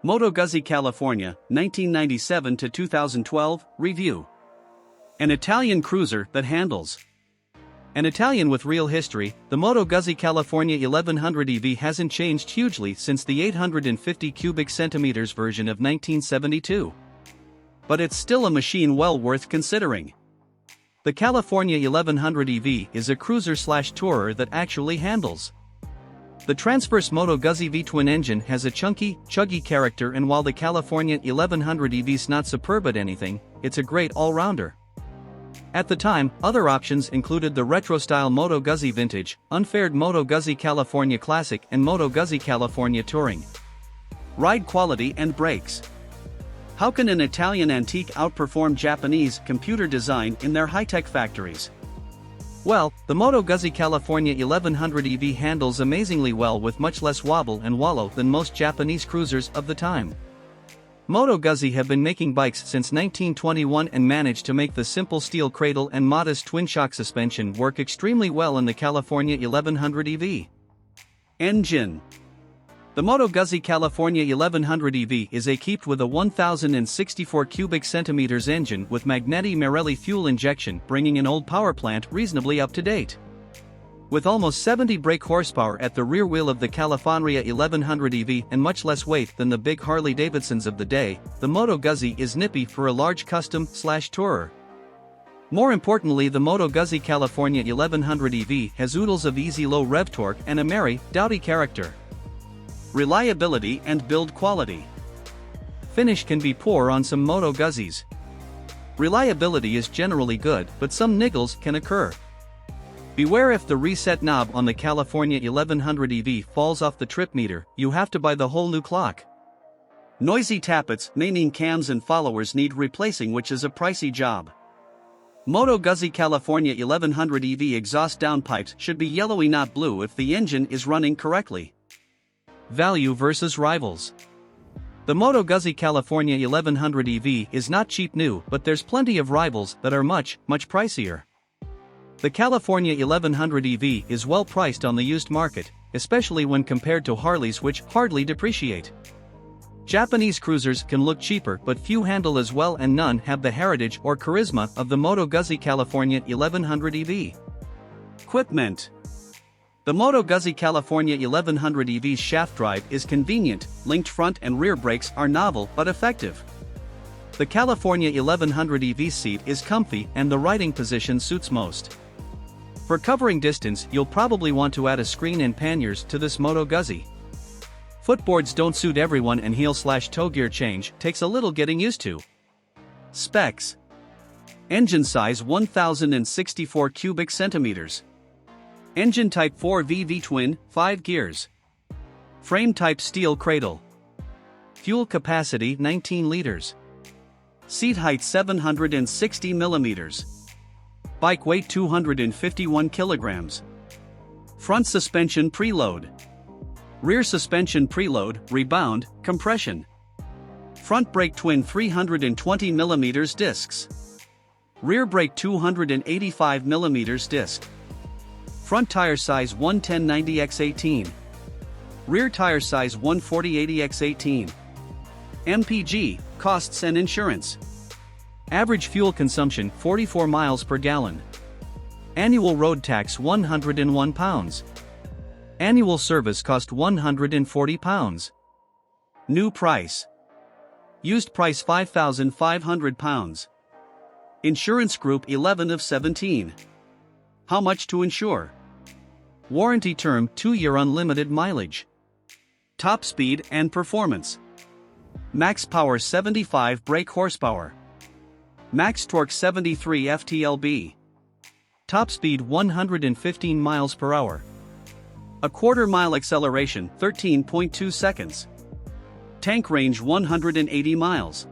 MOTO GUZZI CALIFORNIA, 1997 to 2012, review. An Italian cruiser that handles. An Italian with real history, the MOTO GUZZI CALIFORNIA 1100 EV hasn't changed hugely since the 850 cubic centimeters version of 1972. But it's still a machine well worth considering. The California 1100 EV is a cruiser/tourer that actually handles. The transverse MOTO GUZZI V-twin engine has a chunky, chuggy character, and while the California 1100 EV's not superb at anything, it's a great all-rounder. At the time, other options included the retro-style MOTO GUZZI Vintage, unfaired MOTO GUZZI California Classic and MOTO GUZZI California Touring. Ride quality and brakes. How can an Italian antique outperform Japanese computer design in their high-tech factories? Well, the MOTO GUZZI California 1100 EV handles amazingly well with much less wobble and wallow than most Japanese cruisers of the time. MOTO GUZZI have been making bikes since 1921 and managed to make the simple steel cradle and modest twin-shock suspension work extremely well in the California 1100 EV. Engine. The MOTO GUZZI California 1100 EV is equipped with a 1064 cubic centimeters engine with Magneti Marelli fuel injection, bringing an old power plant reasonably up to date. With almost 70 brake horsepower at the rear wheel of the California 1100 EV and much less weight than the big Harley-Davidsons of the day, the MOTO GUZZI is nippy for a large custom/tourer. More importantly, the MOTO GUZZI California 1100 EV has oodles of easy low rev torque and a merry, dowdy character. Reliability and build quality. Finish can be poor on some MOTO GUZZIs. Reliability is generally good, but some niggles can occur. Beware if the reset knob on the California 1100 EV falls off the trip meter, you have to buy the whole new clock. Noisy tappets may mean cams and followers need replacing, which is a pricey job. MOTO GUZZI California 1100 EV exhaust downpipes should be yellowy, not blue, if the engine is running correctly. Value versus rivals. The MOTO GUZZI California 1100 EV is not cheap new, but there's plenty of rivals that are much pricier. The California 1100 EV is well priced on the used market, especially when compared to Harleys, which hardly depreciate. Japanese cruisers can look cheaper, but few handle as well, and none have the heritage or charisma of the MOTO GUZZI California 1100 EV. Equipment. The MOTO GUZZI California 1100 EV's shaft drive is convenient, linked front and rear brakes are novel but effective. The California 1100 EV seat is comfy and the riding position suits most. For covering distance, you'll probably want to add a screen and panniers to this MOTO GUZZI. Footboards don't suit everyone and heel/toe gear change takes a little getting used to. Specs. Engine size 1064 cubic centimeters. Engine type 4V V-twin, 5 gears. Frame type steel cradle. Fuel capacity 19 liters. Seat height 760 millimeters. Bike weight 251 kilograms. Front suspension preload. Rear suspension preload, rebound, compression. Front brake twin 320 millimeters discs. Rear brake 285 millimeters disc. Front tire size 110/90x18. Rear tire size 140/80x18. MPG, costs and insurance. Average fuel consumption 44 miles per gallon. Annual road tax £101. Annual service cost £140. New price. Used price £5,500. Insurance group 11 of 17. How much to insure? Warranty term 2-year unlimited mileage. Top speed and performance. Max power 75 brake horsepower. Max torque 73 ft-lb. Top speed 115 miles per hour. A quarter-mile acceleration 13.2 seconds. Tank range 180 miles.